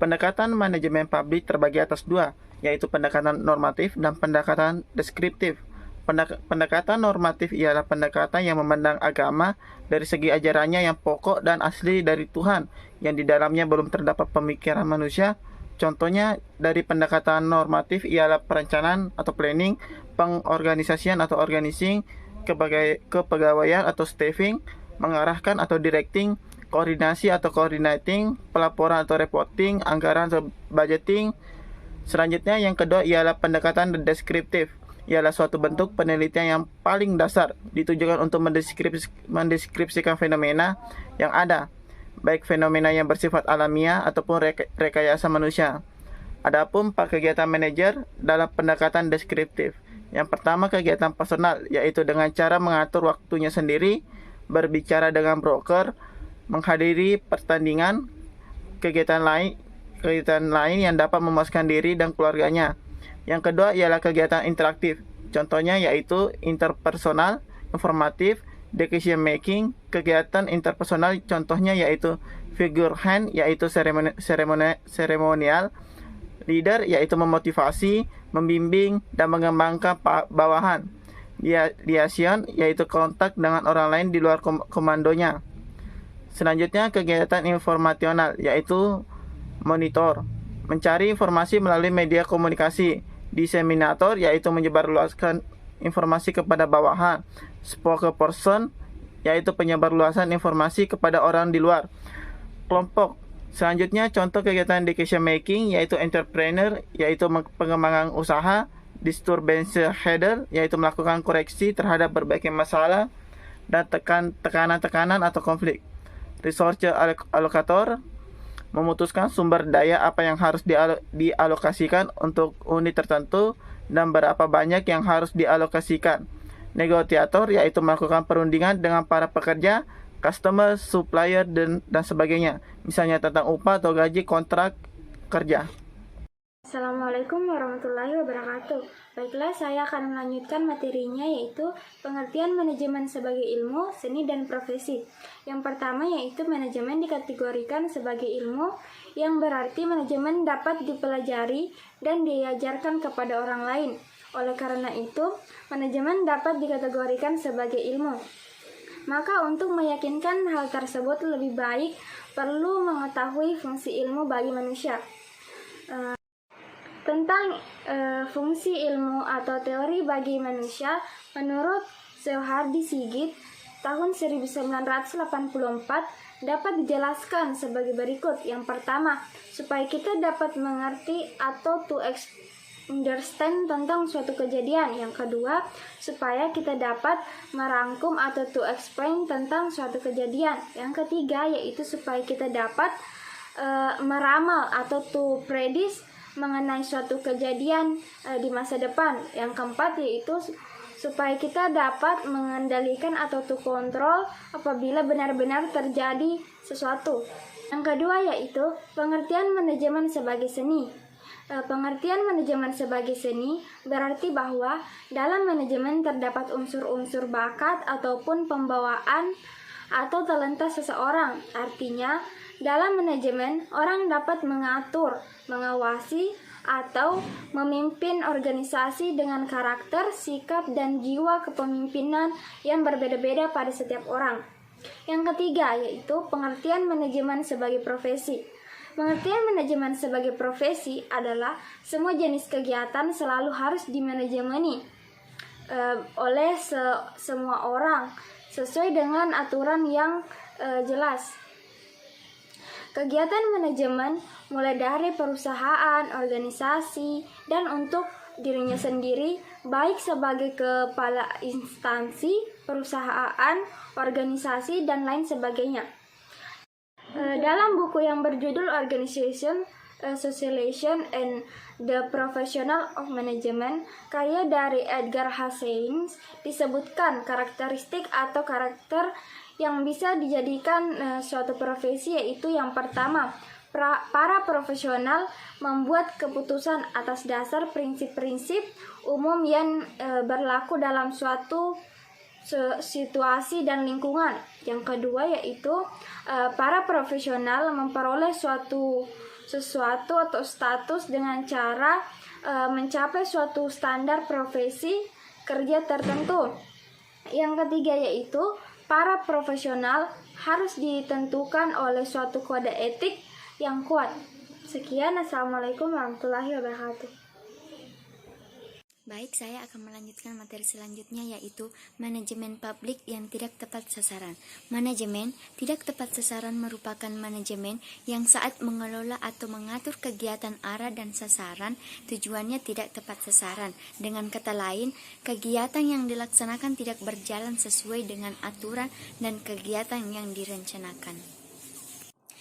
Pendekatan manajemen publik terbagi atas dua, yaitu pendekatan normatif dan pendekatan deskriptif. Pendekatan normatif ialah pendekatan yang memandang agama dari segi ajarannya yang pokok dan asli dari Tuhan, yang di dalamnya belum terdapat pemikiran manusia. Contohnya dari pendekatan normatif ialah perencanaan atau planning, pengorganisasian atau organizing, kepegawaian atau staffing, mengarahkan atau directing, koordinasi atau coordinating, pelaporan atau reporting, anggaran atau budgeting. Selanjutnya yang kedua ialah pendekatan deskriptif. Ialah suatu bentuk penelitian yang paling dasar ditujukan untuk mendeskripsikan fenomena yang ada, baik fenomena yang bersifat alamiah ataupun rekayasa manusia. Adapun kegiatan manajer dalam pendekatan deskriptif. Yang pertama kegiatan personal, yaitu dengan cara mengatur waktunya sendiri, berbicara dengan broker, menghadiri pertandingan, kegiatan lain yang dapat memuaskan diri dan keluarganya. Yang kedua ialah kegiatan interaktif. Contohnya yaitu interpersonal, informatif, decision making. Kegiatan interpersonal contohnya yaitu figurehand, yaitu seremonial, leader yaitu memotivasi, membimbing dan mengembangkan bawahan. Liaison yaitu kontak dengan orang lain di luar komandonya. Selanjutnya kegiatan informasional yaitu monitor, mencari informasi melalui media komunikasi. Diseminator yaitu menyebarluaskan informasi kepada bawahan. Spokesperson yaitu penyebarluasan informasi kepada orang di luar kelompok. Selanjutnya contoh kegiatan decision making yaitu entrepreneur yaitu pengembangan usaha. Disturbance header yaitu melakukan koreksi terhadap berbagai masalah dan tekanan-tekanan atau konflik. Resource allocator memutuskan sumber daya apa yang harus dialokasikan untuk unit tertentu dan berapa banyak yang harus dialokasikan. Negosiator yaitu melakukan perundingan dengan para pekerja, customer, supplier dan sebagainya. Misalnya tentang upah atau gaji kontrak kerja. Assalamualaikum warahmatullahi wabarakatuh. Baiklah, saya akan melanjutkan materinya yaitu pengertian manajemen sebagai ilmu, seni, dan profesi. Yang pertama yaitu manajemen dikategorikan sebagai ilmu, yang berarti manajemen dapat dipelajari dan diajarkan kepada orang lain. Oleh karena itu, manajemen dapat dikategorikan sebagai ilmu. Maka untuk meyakinkan hal tersebut lebih baik perlu mengetahui fungsi ilmu bagi manusia. Tentang fungsi ilmu atau teori bagi manusia, menurut Soehardi Sigit tahun 1984 dapat dijelaskan sebagai berikut. Yang pertama, supaya kita dapat mengerti atau to understand tentang suatu kejadian. Yang kedua, supaya kita dapat merangkum atau to explain tentang suatu kejadian. Yang ketiga, yaitu supaya kita dapat meramal atau to predict mengenai suatu kejadian di masa depan. Yang keempat yaitu supaya kita dapat mengendalikan atau to kontrol apabila benar-benar terjadi sesuatu. Yang kedua yaitu pengertian manajemen sebagai seni. Pengertian manajemen sebagai seni berarti bahwa dalam manajemen terdapat unsur-unsur bakat ataupun pembawaan atau talenta seseorang. Artinya, dalam manajemen, orang dapat mengatur, mengawasi, atau memimpin organisasi dengan karakter, sikap, dan jiwa kepemimpinan yang berbeda-beda pada setiap orang. Yang ketiga, yaitu pengertian manajemen sebagai profesi. Pengertian manajemen sebagai profesi adalah semua jenis kegiatan selalu harus dimanajemeni oleh semua orang sesuai dengan aturan yang jelas. Kegiatan manajemen mulai dari perusahaan, organisasi, dan untuk dirinya sendiri, baik sebagai kepala instansi, perusahaan, organisasi, dan lain sebagainya. Dalam buku yang berjudul Organization, Socialization, and the Professional of Management, karya dari Edgar Hastings, disebutkan karakteristik atau karakter yang bisa dijadikan suatu profesi, yaitu yang pertama, para profesional membuat keputusan atas dasar prinsip-prinsip umum yang berlaku dalam suatu situasi dan lingkungan. Yang kedua yaitu para profesional memperoleh sesuatu atau status dengan cara mencapai suatu standar profesi kerja tertentu. Yang ketiga yaitu para profesional harus ditentukan oleh suatu kode etik yang kuat. Sekian, Assalamualaikum warahmatullahi wabarakatuh. Baik, saya akan melanjutkan materi selanjutnya, yaitu manajemen publik yang tidak tepat sasaran. Manajemen tidak tepat sasaran merupakan manajemen yang saat mengelola atau mengatur kegiatan arah dan sasaran tujuannya tidak tepat sasaran. Dengan kata lain, kegiatan yang dilaksanakan tidak berjalan sesuai dengan aturan dan kegiatan yang direncanakan.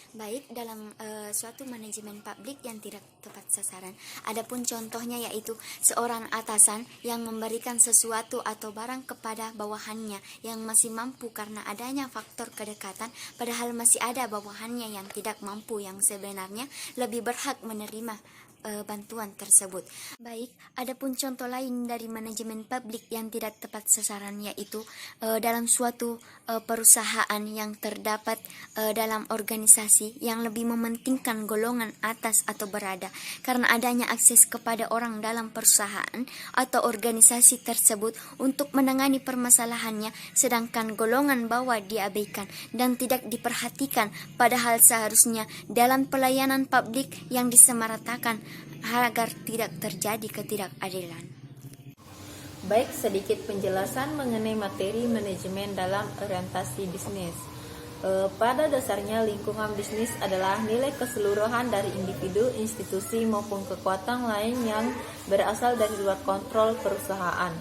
Baik, dalam suatu manajemen publik yang tidak tepat sasaran, adapun contohnya yaitu seorang atasan yang memberikan sesuatu atau barang kepada bawahannya yang masih mampu karena adanya faktor kedekatan, padahal masih ada bawahannya yang tidak mampu yang sebenarnya lebih berhak menerima bantuan tersebut. Baik, adapun contoh lain dari manajemen publik yang tidak tepat sasaran yaitu dalam suatu perusahaan yang terdapat dalam organisasi yang lebih mementingkan golongan atas atau berada karena adanya akses kepada orang dalam perusahaan atau organisasi tersebut untuk menangani permasalahannya, sedangkan golongan bawah diabaikan dan tidak diperhatikan, padahal seharusnya dalam pelayanan publik yang disamaratakan agar tidak terjadi ketidakadilan. Baik, sedikit penjelasan mengenai materi manajemen dalam orientasi bisnis. Pada dasarnya lingkungan bisnis adalah nilai keseluruhan dari individu, institusi maupun kekuatan lain yang berasal dari luar kontrol perusahaan.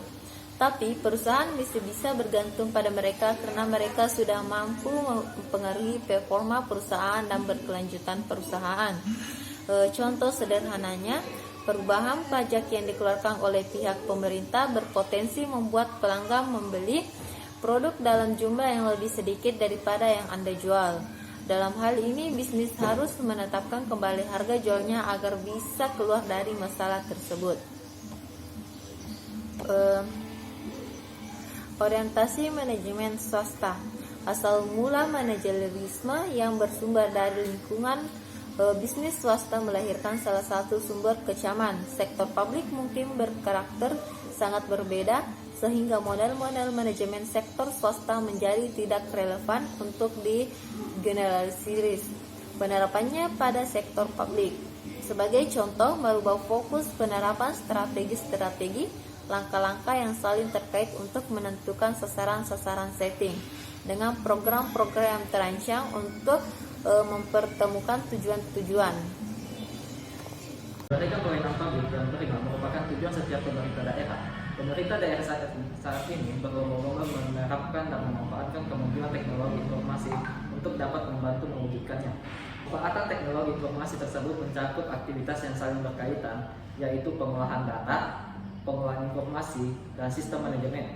Tapi perusahaan bisa bergantung pada mereka karena mereka sudah mampu mempengaruhi performa perusahaan dan berkelanjutan perusahaan. Contoh sederhananya, perubahan pajak yang dikeluarkan oleh pihak pemerintah berpotensi membuat pelanggan membeli produk dalam jumlah yang lebih sedikit daripada yang Anda jual. Dalam hal ini, bisnis harus menetapkan kembali harga jualnya agar bisa keluar dari masalah tersebut. Orientasi manajemen swasta. Asal mula manajerialisme yang bersumber dari lingkungan bisnis swasta melahirkan salah satu sumber kecaman. Sektor publik mungkin berkarakter sangat berbeda sehingga model-model manajemen sektor swasta menjadi tidak relevan untuk digeneralisir penerapannya pada sektor publik. Sebagai contoh, merubah fokus penerapan strategi-strategi, langkah-langkah yang saling terkait untuk menentukan sasaran-sasaran setting dengan program-program yang terancang untuk mempertemukan tujuan-tujuan. Perbaikan pelayanan publik dan prima merupakan tujuan setiap pemerintah daerah. Pemerintah daerah saat ini berlomba-lomba menerapkan dan memanfaatkan kemampuan teknologi informasi untuk dapat membantu mewujudkannya. Pemanfaatan teknologi informasi tersebut mencakup aktivitas yang saling berkaitan, yaitu pengolahan data, pengolahan informasi, dan sistem manajemen.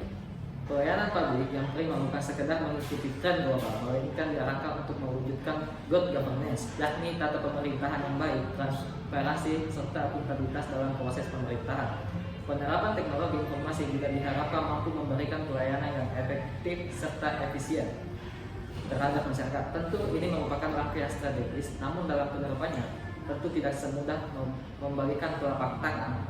Pelayanan publik yang prima bukan sekedar mengikuti tren global, melainkan diarahkan untuk mewujudkan good governance, yakni tata pemerintahan yang baik, transparansi, serta akuntabilitas dalam proses pemerintahan. Penerapan teknologi informasi juga diharapkan mampu memberikan pelayanan yang efektif serta efisien terhadap masyarakat. Tentu ini merupakan langkah yang strategis, namun dalam penerapannya tentu tidak semudah membalikan telapak tangan,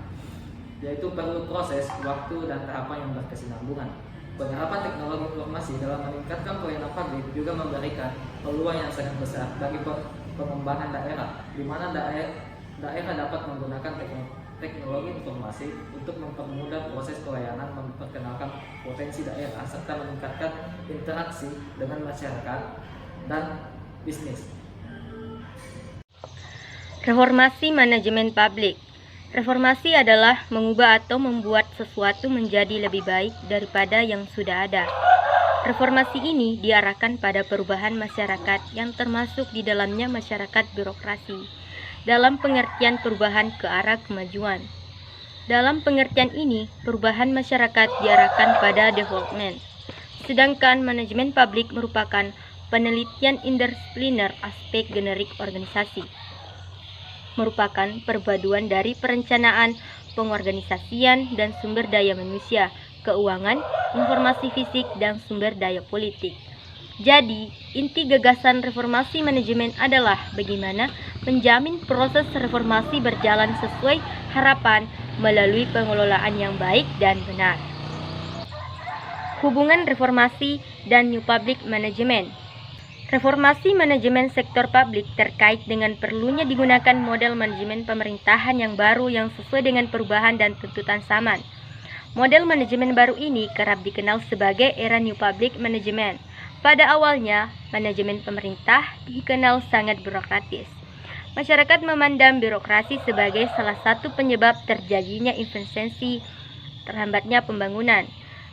yaitu perlu proses, waktu, dan tahapan yang berkesinambungan. Penerapan teknologi informasi dalam meningkatkan pelayanan publik juga memberikan peluang yang sangat besar bagi pengembangan daerah, di mana daerah dapat menggunakan teknologi informasi untuk mempermudah proses pelayanan, memperkenalkan potensi daerah, serta meningkatkan interaksi dengan masyarakat dan bisnis. Reformasi manajemen publik. Reformasi adalah mengubah atau membuat sesuatu menjadi lebih baik daripada yang sudah ada. Reformasi ini diarahkan pada perubahan masyarakat yang termasuk di dalamnya masyarakat birokrasi, dalam pengertian perubahan ke arah kemajuan. Dalam pengertian ini, perubahan masyarakat diarahkan pada development, sedangkan manajemen publik merupakan penelitian interdisipliner aspek generik organisasi. Merupakan perpaduan dari perencanaan, pengorganisasian, dan sumber daya manusia keuangan, informasi fisik, dan sumber daya politik. Jadi, inti gagasan reformasi manajemen adalah bagaimana menjamin proses reformasi berjalan sesuai harapan melalui pengelolaan yang baik dan benar. Hubungan reformasi dan New Public Management. Reformasi manajemen sektor publik terkait dengan perlunya digunakan model manajemen pemerintahan yang baru yang sesuai dengan perubahan dan tuntutan zaman. Model manajemen baru ini kerap dikenal sebagai era New Public Management. Pada awalnya, manajemen pemerintah dikenal sangat birokratis. Masyarakat memandang birokrasi sebagai salah satu penyebab terjadinya inefisiensi, terhambatnya pembangunan.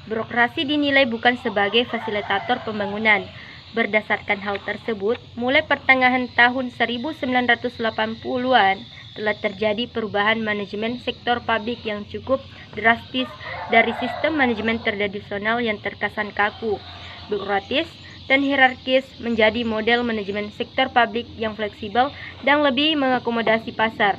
Birokrasi dinilai bukan sebagai fasilitator pembangunan. Berdasarkan hal tersebut, mulai pertengahan tahun 1980-an telah terjadi perubahan manajemen sektor publik yang cukup drastis dari sistem manajemen tradisional yang terkesan kaku, birokratis, dan hierarkis menjadi model manajemen sektor publik yang fleksibel dan lebih mengakomodasi pasar.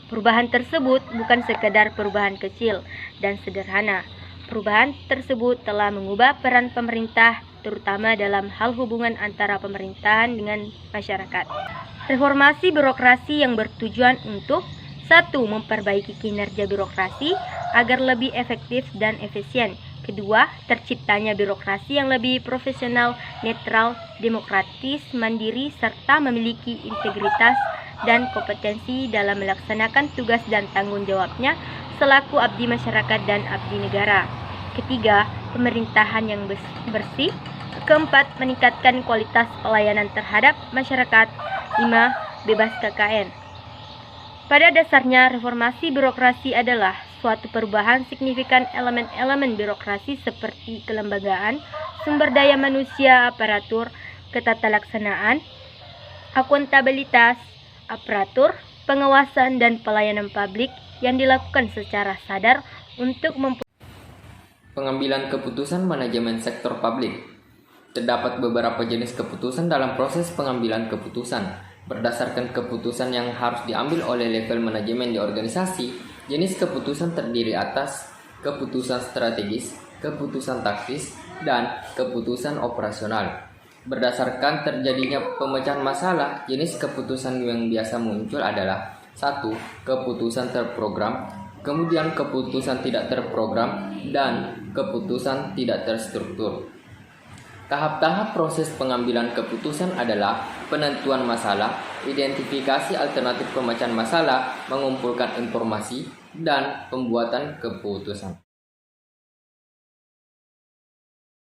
Perubahan tersebut bukan sekadar perubahan kecil dan sederhana. Perubahan tersebut telah mengubah peran pemerintah, terutama dalam hal hubungan antara pemerintahan dengan masyarakat. Reformasi birokrasi yang bertujuan untuk 1. Memperbaiki kinerja birokrasi agar lebih efektif dan efisien. 2. Terciptanya birokrasi yang lebih profesional, netral, demokratis, mandiri, serta memiliki integritas dan kompetensi dalam melaksanakan tugas dan tanggung jawabnya selaku abdi masyarakat dan abdi negara. 3. Pemerintahan yang bersih. 4. Meningkatkan kualitas pelayanan terhadap masyarakat. 5. Bebas KKN. Pada dasarnya, reformasi birokrasi adalah suatu perubahan signifikan elemen-elemen birokrasi seperti kelembagaan, sumber daya manusia, aparatur, ketatalaksanaan, akuntabilitas, aparatur, pengawasan, dan pelayanan publik yang dilakukan secara sadar untuk Pengambilan keputusan manajemen sektor publik. Terdapat beberapa jenis keputusan dalam proses pengambilan keputusan. Berdasarkan keputusan yang harus diambil oleh level manajemen di organisasi, jenis keputusan terdiri atas keputusan strategis, keputusan taktis, dan keputusan operasional. Berdasarkan terjadinya pemecahan masalah, jenis keputusan yang biasa muncul adalah 1. Keputusan terprogram, kemudian keputusan tidak terprogram, dan keputusan tidak terstruktur. Tahap-tahap proses pengambilan keputusan adalah penentuan masalah, identifikasi alternatif pemecahan masalah, mengumpulkan informasi, dan pembuatan keputusan.